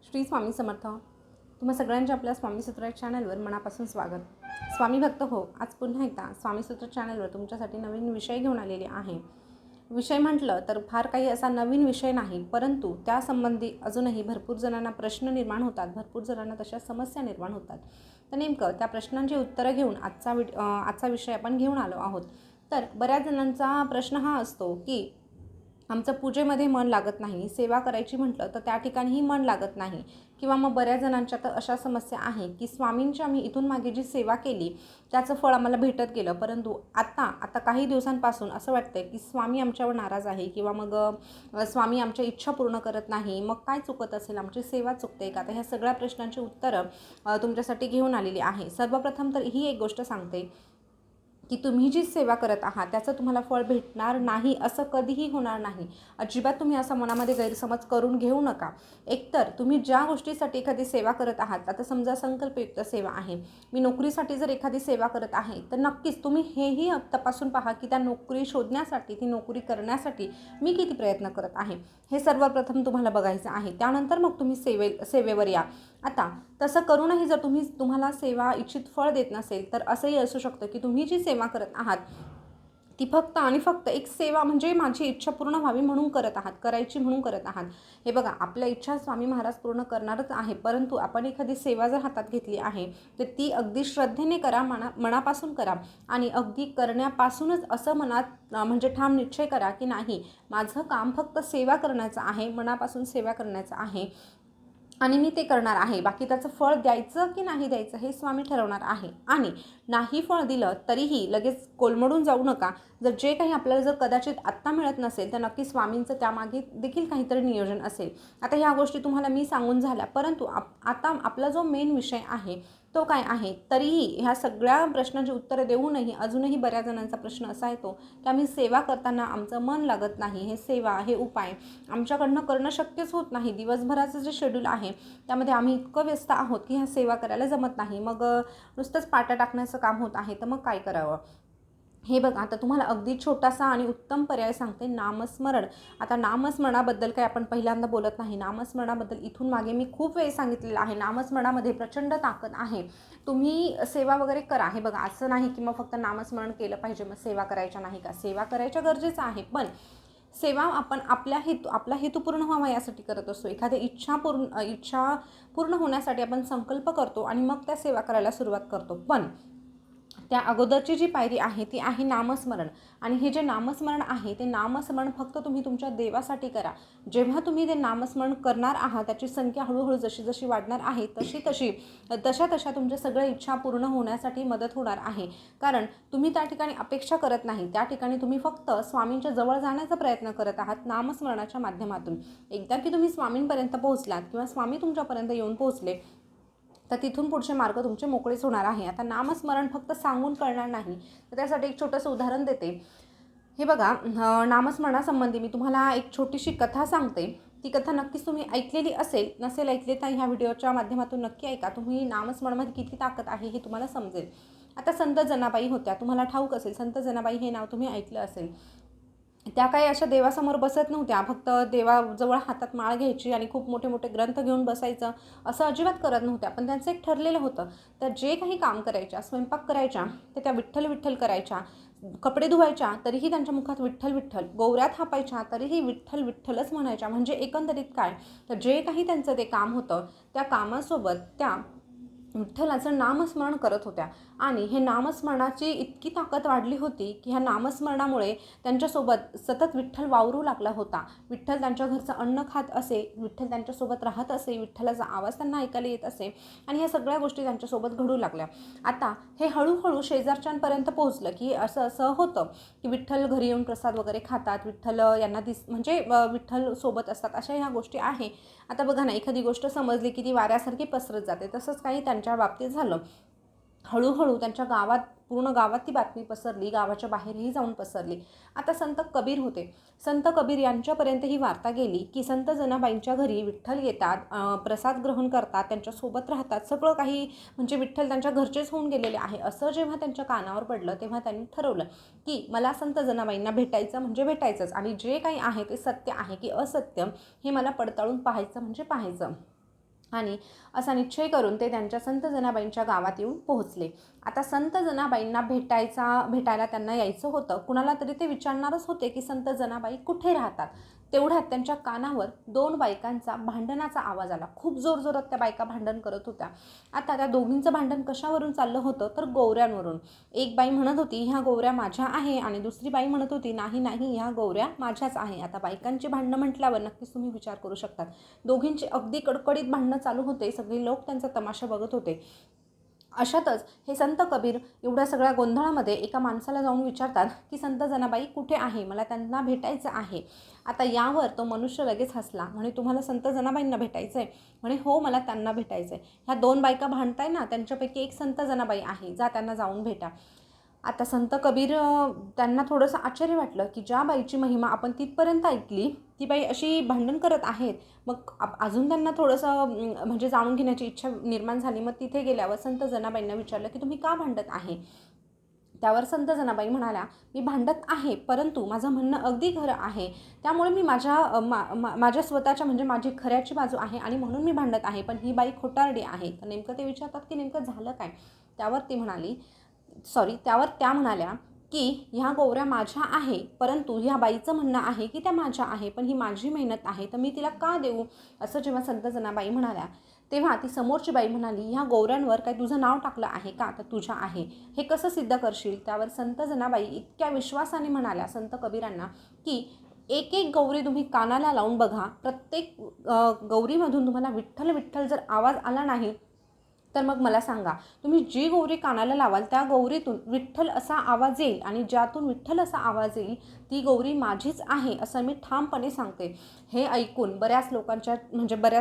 श्री स्वामी समर्थ. तुम्हा सगळ्यांचे आपल्या स्वामीसूत्र चॅनलवर मनापासून स्वागत. स्वामी भक्त हो, आज पुन्हा एकदा स्वामीसूत्र चॅनलवर तुमच्यासाठी नवीन विषय घेऊन आलेले आहे. विषय म्हटलं तर फार काही असा नवीन विषय नाही, परंतु त्यासंबंधी अजूनही भरपूर जणांना प्रश्न निर्माण होतात, भरपूर जणांना तशा समस्या निर्माण होतात. तर नेमकं त्या प्रश्नांची उत्तरं घेऊन आजचा विषय आपण घेऊन आलो आहोत. तर बऱ्याच जणांचा प्रश्न हा असतो की आमचं पूजेमध्ये मन लागत नाही, सेवा करायची म्हटलं तर त्या ठिकाणीही मन लागत नाही, किंवा मग बऱ्याच जणांच्या तर अशा समस्या आहे की स्वामींची आम्ही इथून मागे जी सेवा केली त्याचं फळ आम्हाला भेटत गेलं, परंतु आता काही दिवसांपासून असं वाटतंय की स्वामी आमच्यावर नाराज आहे, किंवा मग स्वामी आमच्या इच्छा पूर्ण करत नाही. मग काय चुकत असेल, आमची सेवा चुकते का? तर ह्या सगळ्या प्रश्नांची उत्तरं तुमच्यासाठी घेऊन आलेली आहे. सर्वप्रथम तर ही एक गोष्ट सांगते की तुम्ही जी सेवा करत आहात त्याचं तुम्हाला फळ भेटणार नाही असं कधीही होणार नाही. अजिबात तुम्ही असा मनामध्ये गैरसमज करून घेऊ नका. एकतर तुम्ही ज्या गोष्टीसाठी एखादी सेवा करत आहात, आता समजा संकल्पयुक्त सेवा आहे, मी नोकरीसाठी जर एखादी सेवा करत आहे, तर नक्कीच तुम्ही हेही तपासून पहा की त्या नोकरी शोधण्यासाठी, ती नोकरी करण्यासाठी मी किती प्रयत्न करत आहे, हे सर्वप्रथम तुम्हाला बघायचं आहे. त्यानंतर मग तुम्ही सेवेवर या. आता तसं करूनही जर तुम्हाला सेवा इच्छित फळ देत नसेल, तर असंही असू शकतं की तुम्ही जी सेवा करत आहात ती फक्त आणि फक्त एक सेवा म्हणजे माझी इच्छा पूर्ण व्हावी म्हणून करत आहात, करायची म्हणून करत आहात. हे बघा, आपल्या इच्छा स्वामी महाराज पूर्ण करणारच आहे, परंतु आपण एखादी सेवा जर हातात घेतली आहे तर ती अगदी श्रद्धेने करा, मनापासून करा, आणि अगदी करण्यापासूनच असं मनात म्हणजे ठाम निश्चय करा की नाही, माझं काम फक्त सेवा करण्याचं आहे, मनापासून सेवा करण्याचं आहे आणि मी ते करणार आहे. बाकी त्याचं फळ द्यायचं की नाही द्यायचं हे स्वामी ठरवणार आहे. आणि नाही फळ दिलं तरीही लगेच कोलमडून जाऊ नका. जर जे काही आपल्याला जर कदाचित आत्ता मिळत नसेल तर नक्की स्वामींचं त्यामागे देखील काहीतरी नियोजन असेल. आता ह्या गोष्टी तुम्हाला मी सांगून झाल्या, परंतु आता आपला जो मेन विषय आहे तो काय आहे. तरीही ह्या सगळ्या प्रश्नांची उत्तरं देऊनही अजूनही बऱ्याच जणांचा प्रश्न असा येतो की आम्ही सेवा करताना आमचं मन लागत नाही, हे सेवा, हे उपाय आमच्याकडनं करणं शक्यच होत नाही. दिवसभराचं जे शेड्यूल आहे त्यामध्ये आम्ही इतकं व्यस्त आहोत की ह्या सेवा करायला जमत नाही. मग नुसतंच पाट्या टाकण्याचं काम होत आहे, तर मग काय करावं. हे बघा, आता तुम्हाला अगदी छोटासा आणि उत्तम पर्याय सांगते, नामस्मरण. आता नामस्मरणाबद्दल काही आपण पहिल्यांदा बोलत नाही. नामस्मरणाबद्दल इथून मागे मी खूप वेळ सांगितलेलं आहे. नामस्मरणामध्ये प्रचंड ताकद आहे. तुम्ही सेवा वगैरे करा. हे बघा, असं नाही की मग फक्त नामस्मरण केलं पाहिजे मग सेवा करायच्या नाही का. सेवा करायच्या गरजेचं आहे, पण सेवा आपण आपला हेतू पूर्ण व्हावा यासाठी करत असतो. एखादी इच्छा पूर्ण होण्यासाठी आपण संकल्प करतो आणि मग त्या सेवा करायला सुरुवात करतो. पण त्या अगोदरची जी पायरी आहे ती आहे नामस्मरण. आणि हे जे नामस्मरण आहे ते नामस्मरण फक्त तुम्ही तुमच्या देवासाठी करा. जेव्हा तुम्ही ते नामस्मरण करणार आहात त्याची संख्या हळूहळू जशी वाढणार आहे तशा तुमच्या सगळ्या इच्छा पूर्ण होण्यासाठी मदत होणार आहे. कारण तुम्ही त्या ठिकाणी अपेक्षा करत नाही, त्या ठिकाणी तुम्ही फक्त स्वामींच्या जवळ जाण्याचा प्रयत्न करत आहात नामस्मरणाच्या माध्यमातून. एकदा की तुम्ही स्वामींपर्यंत पोहोचलात किंवा स्वामी तुमच्यापर्यंत येऊन पोहोचले तर तिथून पुढचे मार्ग तुमचे मोकळेच होणार आहे. आता नामस्मरण फक्त सांगून कळणार नाही, तर त्यासाठी एक छोटंसं उदाहरण देते. हे बघा, नामस्मरणासंबंधी मी तुम्हाला एक छोटीशी कथा सांगते. ती कथा नक्कीच तुम्ही ऐकलेली नसेल ऐकली तर ह्या व्हिडिओच्या माध्यमातून नक्की ऐका. तुम्ही नामस्मरणामध्ये किती ताकद आहे हे तुम्हाला समजेल. आता संत जनाबाई होत्या, तुम्हाला ठाऊक असेल, संत जनाबाई हे नाव तुम्ही ऐकलं असेल. त्या काही अशा देवासमोर बसत नव्हत्या, फक्त देवाजवळ हातात माळ घ्यायची आणि खूप मोठे मोठे ग्रंथ घेऊन बसायचं असं अजिबात करत नव्हत्या. पण त्यांचं एक ठरलेलं होतं, त्या जे काही काम करायच्या, स्वयंपाक करायच्या ते त्या विठ्ठल विठ्ठल करायच्या, कपडे धुवायच्या तरीही त्यांच्या मुखात विठ्ठल विठ्ठल, गोवऱ्या थापायच्या तरीही विठ्ठल विठ्ठलच म्हणायच्या. म्हणजे एकंदरीत काय, तर जे काही त्यांचं ते काम होतं त्या कामासोबत त्या विठ्ठलाचं नामस्मरण करत होत्या. आणि हे नामस्मरणाची इतकी ताकद वाढली होती की ह्या नामस्मरणामुळे त्यांच्यासोबत सतत विठ्ठल वावरू लागला होता. विठ्ठल त्यांच्या घरचं अन्न खात असे, विठ्ठल त्यांच्यासोबत राहत असे, विठ्ठलाचा आवाज त्यांना ऐकायला येत असे, आणि ह्या सगळ्या गोष्टी त्यांच्यासोबत घडू लागल्या. आता हे हळूहळू शेजारच्यांपर्यंत पोहोचलं की असं होतं की विठ्ठल घरी येऊन प्रसाद वगैरे खातात, विठ्ठल यांना म्हणजे विठ्ठल सोबत असतात, अशा ह्या गोष्टी आहे. आता बघा ना, एखादी गोष्ट समजली की ती वाऱ्यासारखी पसरत जाते. तसंच काही त्यांच्या बाबतीत झालं. हळूहळू त्यांच्या पूर्ण गावात ती बातमी पसरली, गावाच्या बाहेरही जाऊन पसरली. आता संत कबीर होते. संत कबीर यांच्यापर्यंत ही वार्ता गेली की संत जनाबाईंच्या घरी विठ्ठल येतात, प्रसाद ग्रहण करतात, त्यांच्यासोबत राहतात, सगळं काही म्हणजे विठ्ठल त्यांच्या घरचेच होऊन गेलेले आहे. असं जेव्हा त्यांच्या कानावर पडलं तेव्हा त्यांनी ठरवलं की मला संत जनाबाईंना भेटायचं म्हणजे भेटायचंच, आणि जे काही आहे ते सत्य आहे की असत्य हे मला पडताळून पाहायचं म्हणजे पाहायचं. आणि असा निश्चय करून ते त्यांच्या संत जनाबाईंच्या गावात येऊन पोहोचले. आता संत जनाबाईंना भेटायला त्यांना यायचं होतं. कुणाला तरी ते विचारणारच होते की संत जनाबाई कुठे राहतात. तेवढ्यात त्यांच्या कानावर 2 बायकांचा भांडणाचा आवाज आला. खूप जोरजोरात त्या बायका भांडण करत होत्या. आता त्या दोघींचं भांडण कशावरून चाललं होतं तर गोवऱ्यांवरून. एक बाई म्हणत होती ह्या गोवऱ्या माझ्या आहे आणि दुसरी बाई म्हणत होती नाही नाही ह्या गोवऱ्या माझ्याच आहे. आता बायकांची भांडणं म्हटल्यावर नक्कीच तुम्ही विचार करू शकतात. दोघींची अगदी कडकडीत भांडणं चालू होते. सगळे लोक त्यांचा तमाशा बघत होते. अशातच हे संत कबीर एवढ्या सगळ्या गोंधळामध्ये एका माणसाला जाऊन विचारतात की संत जनाबाई कुठे आहे, मला त्यांना भेटायचं आहे. आता यावर तो मनुष्य लगेच हसला. म्हणे तुम्हाला संत जनाबाईंना भेटायचं आहे? म्हणे हो मला त्यांना भेटायचं आहे. ह्या 2 बायका भांडताय ना त्यांच्यापैकी एक संत जनाबाई आहे, जा त्यांना जाऊन भेटा. आता संत कबीर त्यांना थोडंसं आश्चर्य वाटलं की ज्या बाईची महिमा आपण तिथपर्यंत ऐकली ती बाई अशी भांडण करत आहेत. मग अजून त्यांना थोडंसं म्हणजे जाणून घेण्याची इच्छा निर्माण झाली. मग तिथे गेल्यावर संत जनाबाईंना विचारलं की तुम्ही का भांडत आहे. त्यावर संत जनाबाई म्हणाल्या मी भांडत आहे परंतु माझं म्हणणं अगदी खरं आहे. त्यामुळे मी माझ्या स्वतःच्या म्हणजे माझी खऱ्याची बाजू आहे आणि म्हणून मी भांडत आहे. पण ही बाई खोटारडी आहे. तर नेमकं ते विचारतात की नेमकं झालं काय. त्यावर त्या म्हणाल्या की ह्या गोवऱ्या माझ्या आहे परंतु ह्या बाईचं म्हणणं आहे की त्या माझ्या आहे, पण ही माझी मेहनत आहे तर मी तिला का देऊ. असं जेव्हा संत जनाबाई म्हणाल्या तेव्हा ती समोरची बाई म्हणाली ह्या गोवऱ्यांवर काय तुझं नाव टाकलं आहे का, तर तुझ्या आहे, हे कसं सिद्ध करशील. त्यावर संत जनाबाई इतक्या विश्वासाने म्हणाल्या संत कबीरांना की एक एक गौरी तुम्ही कानाला लावून बघा. प्रत्येक गौरीमधून तुम्हाला विठ्ठल विठ्ठल जर आवाज आला नाही तर मग मला सांगा. तुम्ही जी गौरी कानाला लावाल त्या गौरीतून विठ्ठल असा आवाज येईल आणि ज्यातून विठ्ठल असा आवाज येईल ती गौरी माझीच आहे असं मी ठामपणे सांगते. हे ऐकून बऱ्याच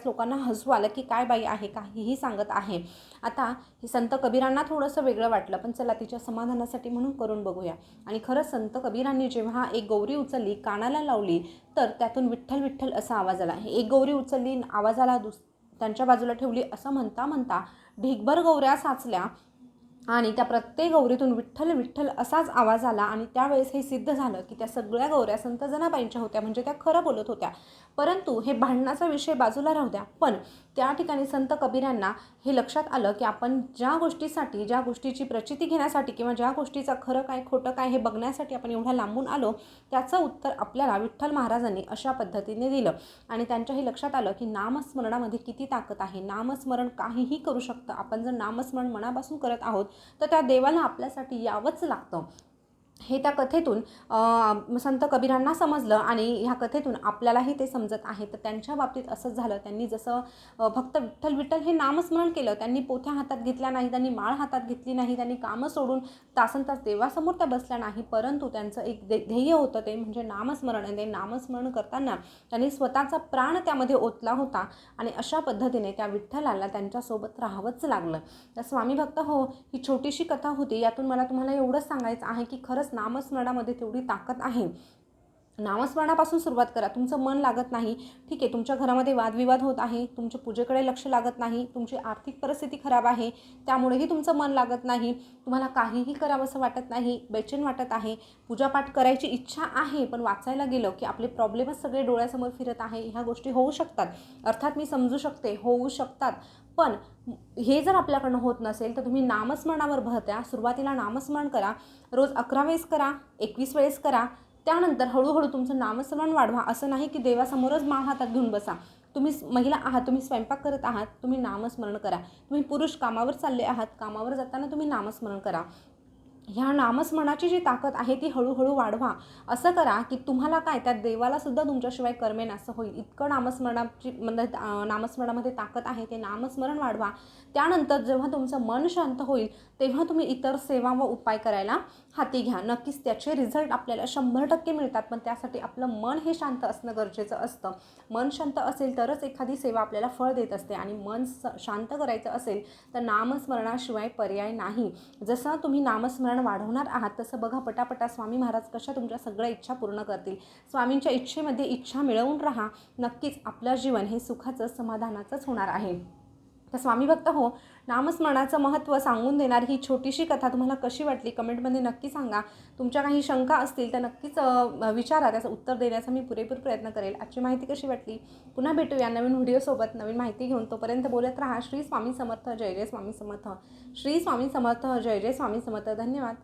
लोकांना हसू आलं की काय बाई आहे, काहीही सांगत आहे. आता हे संत कबीरांना थोडंसं वेगळं वाटलं, पण चला तिच्या समाधानासाठी म्हणून करून बघूया. आणि खरंच संत कबीरांनी जेव्हा एक गौरी उचलली कानाला लावली तर त्यातून विठ्ठल विठ्ठल असा आवाज आला. एक गौरी उचलली आवाज आला, त्यांच्या बाजूला ठेवली. असं म्हणता म्हणता ढिगभर गौऱ्या साचल्या आणि त्या प्रत्येक गौरीतून विठ्ठल विठ्ठल असाच आवाज आला. आणि त्यावेळेस हे सिद्ध झालं की त्या सगळ्या गौऱ्या संत जनाबाईंच्या होत्या, म्हणजे त्या खरं बोलत होत्या. परंतु हे भांडणाचा विषय बाजूला राहू द्या, पण त्या ठिकाणी संत कबीरांना हे लक्षात आलं की आपण ज्या गोष्टीची प्रचिती घेण्यासाठी किंवा ज्या गोष्टीचं खरं काय खोटं काय हे बघण्यासाठी आपण एवढ्या लांबून आलो त्याचं उत्तर आपल्याला विठ्ठल महाराजांनी अशा पद्धतीने दिलं. आणि त्यांच्या हे लक्षात आलं की नामस्मरणामध्ये किती ताकद आहे. नामस्मरण काहीही करू शकतं. आपण जर नामस्मरण मनापासून करत आहोत तर त्या देवाला आपल्यासाठी यावंच लागतं. हे त्या कथेतून संत कबीरांना समजलं आणि ह्या कथेतून आपल्यालाही ते समजत आहे. तर त्यांच्या बाबतीत असंच झालं. त्यांनी जसं फक्त विठ्ठल विठ्ठल हे नामस्मरण केलं, त्यांनी पोथ्या हातात घेतल्या नाही, त्यांनी माळ हातात घेतली नाही, त्यांनी कामं सोडून तासनतास देवासमोर त्या बसल्या नाही, परंतु त्यांचं एक ध्येय होतं ते म्हणजे नामस्मरण. आणि ते नामस्मरण करताना त्यांनी स्वतःचा प्राण त्यामध्ये ओतला होता आणि अशा पद्धतीने त्या विठ्ठलाला त्यांच्यासोबत राहावंच लागलं. तर स्वामी भक्त हो, ही छोटीशी कथा होती. यातून मला तुम्हाला एवढंच सांगायचं आहे की खरंच नामस्मरणामध्ये तेवढी ताकद आहे. नामस्मरणापासून सुरुवात करा. तुमचं मन लागत नाही, ठीक आहे, तुमच्या घरामध्ये वादविवाद होत आहे, तुमच्या पूजेकडे लक्ष लागत नाही, तुमची आर्थिक परिस्थिती खराब आहे त्यामुळेही तुमचं मन लागत नाही, तुम्हाला काहीही करावंसं वाटत नाही, बेचैन वाटत आहे, पूजापाठ करायची इच्छा आहे पण वाचायला गेलं की आपले प्रॉब्लेमच सगळे डोळ्यासमोर फिरत आहे. ह्या गोष्टी होऊ शकतात. अर्थात मी समजू शकते होऊ शकतात, पण हे जर आपल्याकडनं होत नसेल तर तुम्ही नामस्मरणावर भर द्या. सुरुवातीला नामस्मरण करा. रोज 11 वेळेस करा, 21 वेळेस करा. त्यानंतर हळूहळू तुमचं नामस्मरण वाढवा. असं नाही की देवासमोरच माळ हातात घेऊन बसा. तुम्ही महिला आहात, तुम्ही स्वयंपाक करत आहात, तुम्ही नामस्मरण करा. तुम्ही पुरुष कामावर चालले आहात, कामावर जाताना तुम्ही नामस्मरण करा. ह्या नामस्मरणाची जी ताकद आहे ती हळूहळू वाढवा. असं करा की तुम्हाला काय त्या देवालासुद्धा तुमच्याशिवाय करमेन असं होईल. इतकं नामस्मरणामध्ये ताकद आहे. ते नामस्मरण वाढवा. त्यानंतर जेव्हा तुमचं मन शांत होईल तेव्हा तुम्ही इतर सेवा व उपाय करायला हाती घ्या. नक्कीच त्याचे रिझल्ट आपल्याला 100% मिळतात, पण त्यासाठी आपलं मन हे शांत असणं गरजेचं असतं. मन शांत असेल तरच एखादी सेवा आपल्याला फळ देत असते आणि मन शांत करायचं असेल तर नामस्मरणाशिवाय पर्याय नाही. जसं तुम्ही नामस्मरण वाढवणार आहात तसं बघा पटापटा स्वामी महाराज कशा तुमच्या सगळ्या इच्छा पूर्ण करतील. स्वामींच्या इच्छेमध्ये इच्छा मिळवून राहा. नक्कीच आपलं जीवन हे सुखाचं समाधानाचंच होणार आहे. तर स्वामी भक्त हो, नामस्मरणाचं महत्त्व सांगून देणारी ही छोटीशी कथा तुम्हाला कशी वाटली कमेंटमध्ये नक्की सांगा. तुमच्या काही शंका असतील तर नक्कीच विचारा, त्याचं उत्तर देण्याचा मी पुरेपूर प्रयत्न करेल. आजची माहिती कशी वाटली? पुन्हा भेटूया नवीन व्हिडिओसोबत नवीन माहिती घेऊन. तोपर्यंत बोलत राहा. श्री स्वामी समर्थ, जय जय स्वामी समर्थ. श्री स्वामी समर्थ, जय जय स्वामी समर्थ. धन्यवाद.